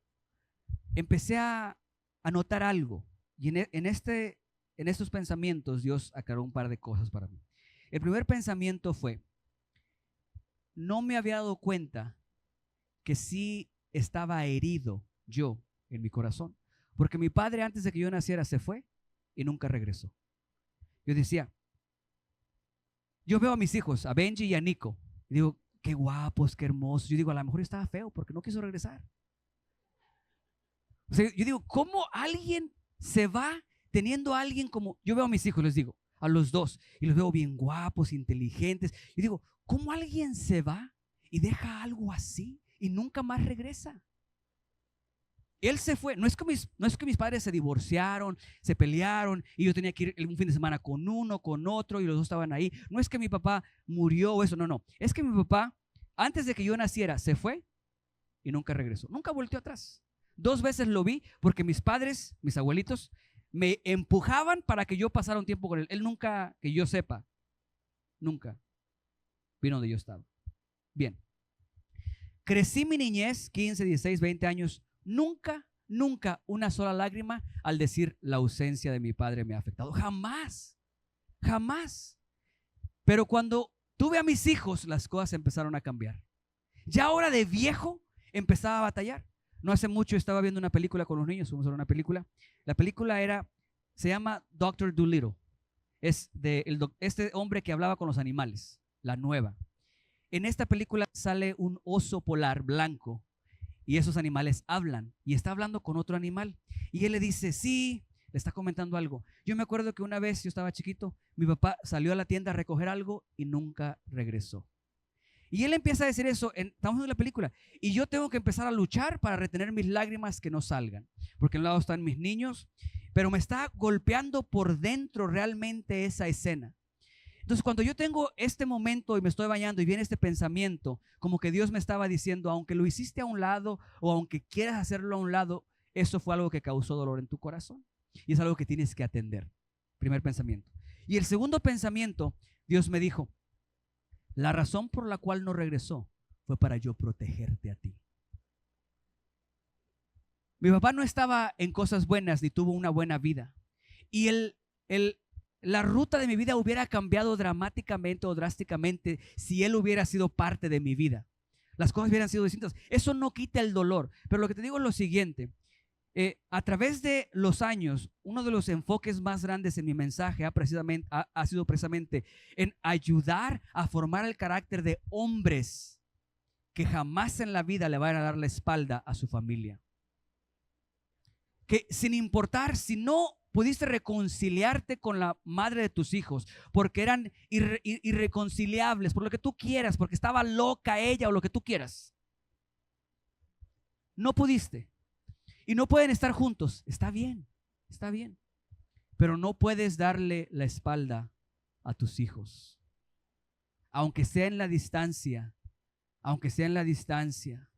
empecé a notar algo. Y en estos pensamientos, Dios aclaró un par de cosas para mí. El primer pensamiento fue, no me había dado cuenta que sí estaba herido yo en mi corazón. Porque mi padre antes de que yo naciera se fue y nunca regresó. Yo decía, yo veo a mis hijos, a Benji y a Nico, y digo, qué guapos, qué hermosos. Yo digo, a lo mejor estaba feo porque no quiso regresar. O sea, yo digo, ¿cómo alguien se va teniendo a alguien como, yo veo a mis hijos, les digo, a los 2, y los veo bien guapos, inteligentes. Y digo, ¿cómo alguien se va y deja algo así y nunca más regresa? Él se fue. No es que mis padres se divorciaron, se pelearon y yo tenía que ir un fin de semana con uno, con otro y los 2 estaban ahí. No es que mi papá murió o eso, no. Es que mi papá, antes de que yo naciera, se fue y nunca regresó. Nunca volteó atrás. 2 veces lo vi porque mis padres, mis abuelitos, me empujaban para que yo pasara un tiempo con él. Él nunca, que yo sepa, nunca vino donde yo estaba. Bien. Crecí mi niñez, 15, 16, 20 años. Nunca una sola lágrima al decir la ausencia de mi padre me ha afectado. Jamás. Pero cuando tuve a mis hijos, las cosas empezaron a cambiar. Ya ahora de viejo empezaba a batallar. No hace mucho estaba viendo una película con los niños, fuimos a ver una película. La película se llama Dr. Dolittle. Es de este hombre que hablaba con los animales, la nueva. En esta película sale un oso polar blanco y esos animales hablan y está hablando con otro animal. Y él le dice, sí, le está comentando algo. Yo me acuerdo que una vez yo estaba chiquito, mi papá salió a la tienda a recoger algo y nunca regresó. Y él empieza a decir eso, estamos viendo la película, y yo tengo que empezar a luchar para retener mis lágrimas que no salgan, porque en un lado están mis niños, pero me está golpeando por dentro realmente esa escena. Entonces cuando yo tengo este momento y me estoy bañando y viene este pensamiento, como que Dios me estaba diciendo, aunque lo hiciste a un lado o aunque quieras hacerlo a un lado, eso fue algo que causó dolor en tu corazón y es algo que tienes que atender. Primer pensamiento. Y el segundo pensamiento, Dios me dijo, la razón por la cual no regresó fue para yo protegerte a ti. Mi papá no estaba en cosas buenas ni tuvo una buena vida. Y la ruta de mi vida hubiera cambiado dramáticamente o drásticamente si él hubiera sido parte de mi vida. Las cosas hubieran sido distintas. Eso no quita el dolor. Pero lo que te digo es lo siguiente. A través de los años, uno de los enfoques más grandes en mi mensaje ha sido precisamente en ayudar a formar el carácter de hombres que jamás en la vida le van a dar la espalda a su familia. Que sin importar si no pudiste reconciliarte con la madre de tus hijos porque eran irreconciliables, por lo que tú quieras, porque estaba loca ella o lo que tú quieras, no pudiste. Y no pueden estar juntos, está bien. Está bien, pero no puedes darle la espalda a tus hijos. Aunque sea en la distancia, aunque sea en la distancia,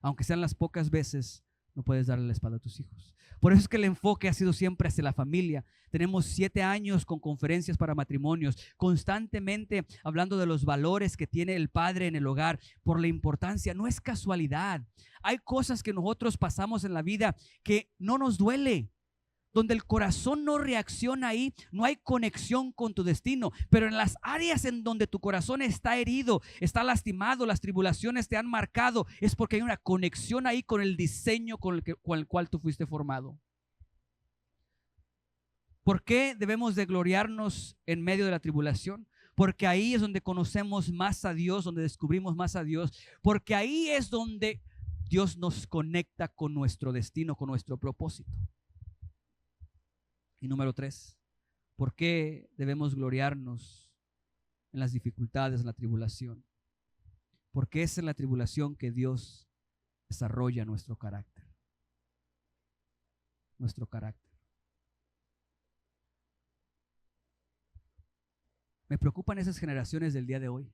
aunque sean las pocas veces, no puedes darle la espalda a tus hijos. Por eso es que el enfoque ha sido siempre hacia la familia. Tenemos 7 años con conferencias para matrimonios, constantemente hablando de los valores que tiene el padre en el hogar, por la importancia. No es casualidad. Hay cosas que nosotros pasamos en la vida que no nos duele. Donde el corazón no reacciona ahí, no hay conexión con tu destino. Pero en las áreas en donde tu corazón está herido, está lastimado, las tribulaciones te han marcado, es porque hay una conexión ahí con el diseño con el cual tú fuiste formado. ¿Por qué debemos de gloriarnos en medio de la tribulación? Porque ahí es donde conocemos más a Dios, donde descubrimos más a Dios. Porque ahí es donde Dios nos conecta con nuestro destino, con nuestro propósito. Y número 3, ¿por qué debemos gloriarnos en las dificultades, en la tribulación? Porque es en la tribulación que Dios desarrolla nuestro carácter. Nuestro carácter. Me preocupan esas generaciones del día de hoy.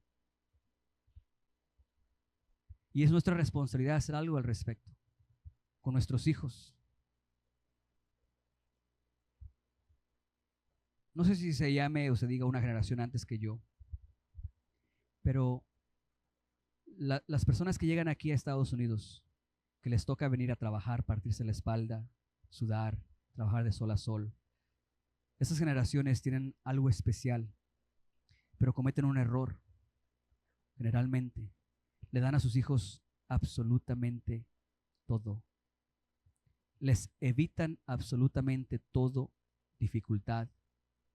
Y es nuestra responsabilidad hacer algo al respecto con nuestros hijos. No sé si se llame o se diga una generación antes que yo, pero las personas que llegan aquí a Estados Unidos, que les toca venir a trabajar, partirse la espalda, sudar, trabajar de sol a sol, esas generaciones tienen algo especial, pero cometen un error. Generalmente le dan a sus hijos absolutamente todo. Les evitan absolutamente todo, dificultad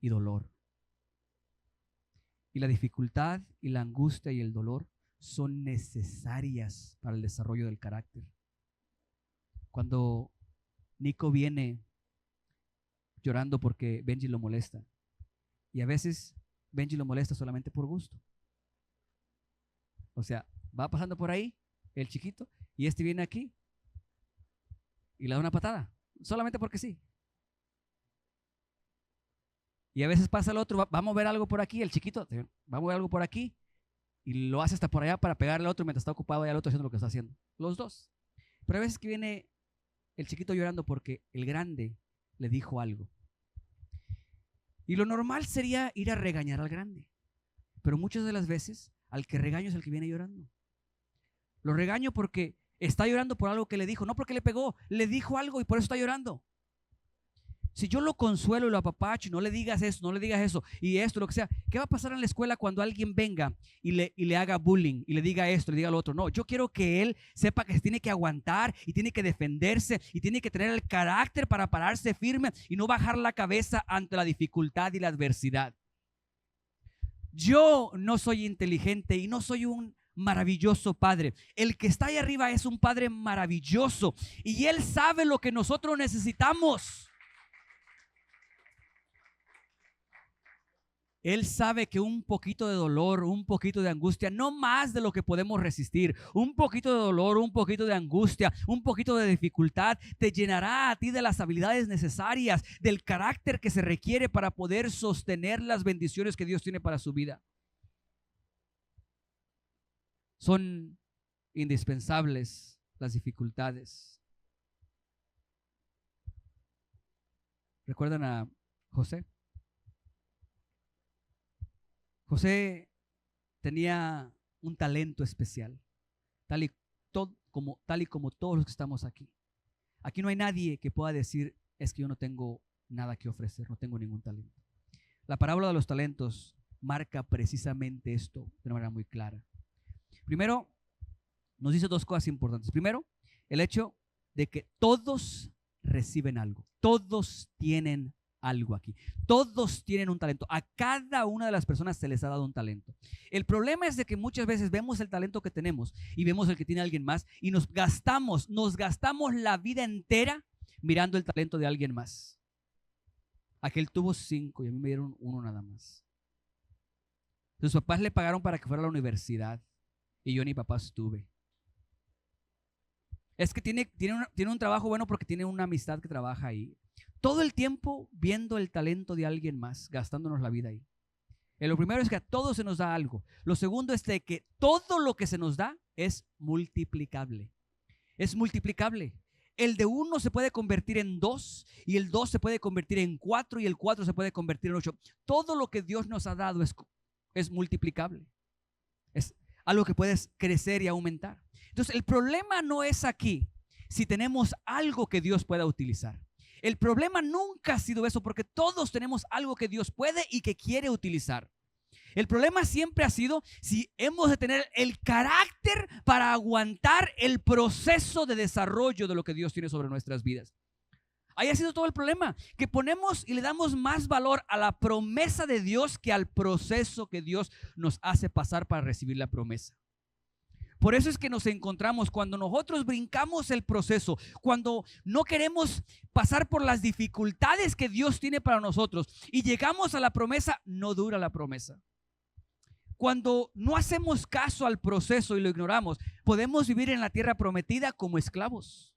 y dolor. Y la dificultad y la angustia y el dolor son necesarias para el desarrollo del carácter. Cuando Nico viene llorando porque Benji lo molesta, y a veces Benji lo molesta solamente por gusto. O sea, va pasando por ahí el chiquito y este viene aquí y le da una patada, solamente porque sí. Y a veces pasa el otro, vamos a ver algo por aquí, el chiquito, vamos a ver algo por aquí, y lo hace hasta por allá para pegarle al otro mientras está ocupado y al otro haciendo lo que está haciendo. Los dos. Pero a veces que viene el chiquito llorando porque el grande le dijo algo. Y lo normal sería ir a regañar al grande. Pero muchas de las veces al que regaño es el que viene llorando. Lo regaño porque está llorando por algo que le dijo, no porque le pegó, le dijo algo y por eso está llorando. Si yo lo consuelo y lo apapacho y no le digas eso, no le digas eso y esto, lo que sea, ¿qué va a pasar en la escuela cuando alguien venga y le haga bullying y le diga esto, le diga lo otro? No, yo quiero que él sepa que se tiene que aguantar y tiene que defenderse y tiene que tener el carácter para pararse firme y no bajar la cabeza ante la dificultad y la adversidad. Yo no soy inteligente y no soy un maravilloso padre. El que está ahí arriba es un padre maravilloso y él sabe lo que nosotros necesitamos. Él sabe que un poquito de dolor, un poquito de angustia, no más de lo que podemos resistir, un poquito de dolor, un poquito de angustia, un poquito de dificultad, te llenará a ti de las habilidades necesarias, del carácter que se requiere para poder sostener las bendiciones que Dios tiene para su vida. Son indispensables las dificultades. ¿Recuerdan a José? José tenía un talento especial, tal y como todos los que estamos aquí. Aquí no hay nadie que pueda decir, es que yo no tengo nada que ofrecer, no tengo ningún talento. La parábola de los talentos marca precisamente esto de una manera muy clara. Primero, nos dice 2 cosas importantes. Primero, el hecho de que todos reciben algo, todos tienen algo aquí. Todos tienen un talento. A cada una de las personas se les ha dado un talento. El problema es de que muchas veces vemos el talento que tenemos y vemos el que tiene alguien más y nos gastamos la vida entera mirando el talento de alguien más. Aquel tuvo 5 y a mí me dieron 1 nada más. Sus papás le pagaron para que fuera a la universidad y yo ni papás tuve. Es que tiene un trabajo bueno porque tiene una amistad que trabaja ahí. todo el tiempo viendo el talento de alguien más, gastándonos la vida ahí. Lo primero es que a todos se nos da algo. Lo segundo es de que todo lo que se nos da es multiplicable. Es multiplicable. El de 1 se puede convertir en 2 y el 2 se puede convertir en 4 y el 4 se puede convertir en 8. Todo lo que Dios nos ha dado es multiplicable. Es algo que puedes crecer y aumentar. Entonces el problema no es aquí si tenemos algo que Dios pueda utilizar. El problema nunca ha sido eso, porque todos tenemos algo que Dios puede y que quiere utilizar. El problema siempre ha sido si hemos de tener el carácter para aguantar el proceso de desarrollo de lo que Dios tiene sobre nuestras vidas. Ahí ha sido todo el problema, que ponemos y le damos más valor a la promesa de Dios que al proceso que Dios nos hace pasar para recibir la promesa. Por eso es que nos encontramos cuando nosotros brincamos el proceso, cuando no queremos pasar por las dificultades que Dios tiene para nosotros y llegamos a la promesa, no dura la promesa. Cuando no hacemos caso al proceso y lo ignoramos, podemos vivir en la tierra prometida como esclavos.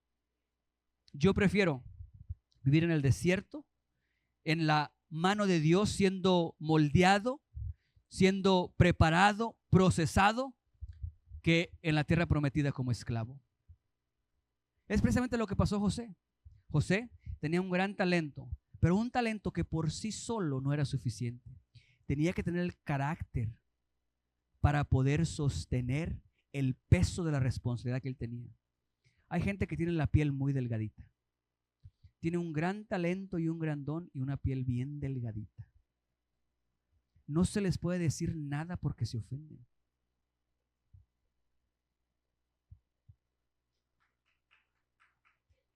Yo prefiero vivir en el desierto, en la mano de Dios, siendo moldeado, siendo preparado, procesado, que en la tierra prometida como esclavo. Es precisamente lo que pasó a José. José tenía un gran talento, pero un talento que por sí solo no era suficiente. Tenía que tener el carácter para poder sostener el peso de la responsabilidad que él tenía. Hay gente que tiene la piel muy delgadita. Tiene un gran talento y un gran don y una piel bien delgadita. No se les puede decir nada porque se ofenden.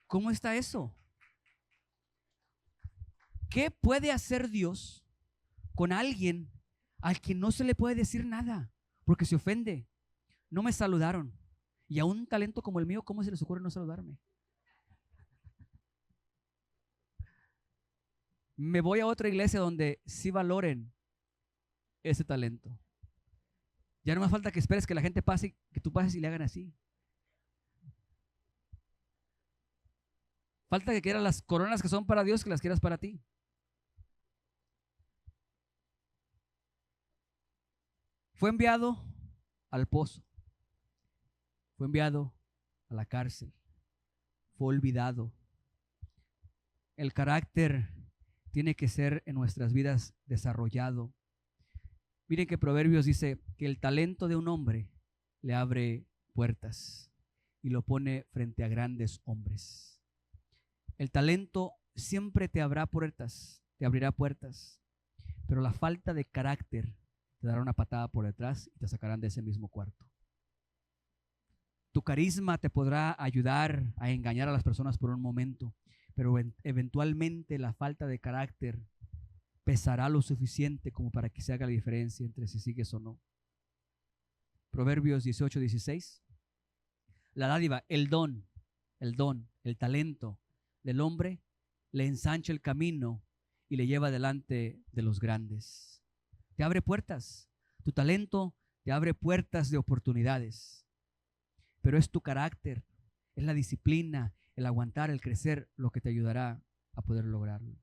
¿Cómo está eso? ¿Qué puede hacer Dios con alguien al que no se le puede decir nada porque se ofende? No me saludaron. Y a un talento como el mío, ¿cómo se les ocurre no saludarme? Me voy a otra iglesia donde sí valoren ese talento. Ya no me falta que esperes que la gente pase, que tú pases y le hagan así. Falta que quieras las coronas que son para Dios, que las quieras para ti. Fue enviado al pozo. Fue enviado a la cárcel. Fue olvidado. El carácter tiene que ser en nuestras vidas desarrollado. Miren que Proverbios dice que el talento de un hombre le abre puertas y lo pone frente a grandes hombres. El talento siempre te abrirá puertas, pero la falta de carácter te dará una patada por detrás y te sacarán de ese mismo cuarto. Tu carisma te podrá ayudar a engañar a las personas por un momento, pero eventualmente la falta de carácter pesará lo suficiente como para que se haga la diferencia entre si sigues o no. Proverbios 18:16. La dádiva, el don, el talento del hombre le ensancha el camino y le lleva delante de los grandes. Te abre puertas. Tu talento te abre puertas de oportunidades. Pero es tu carácter, es la disciplina, el aguantar, el crecer, lo que te ayudará a poder lograrlo.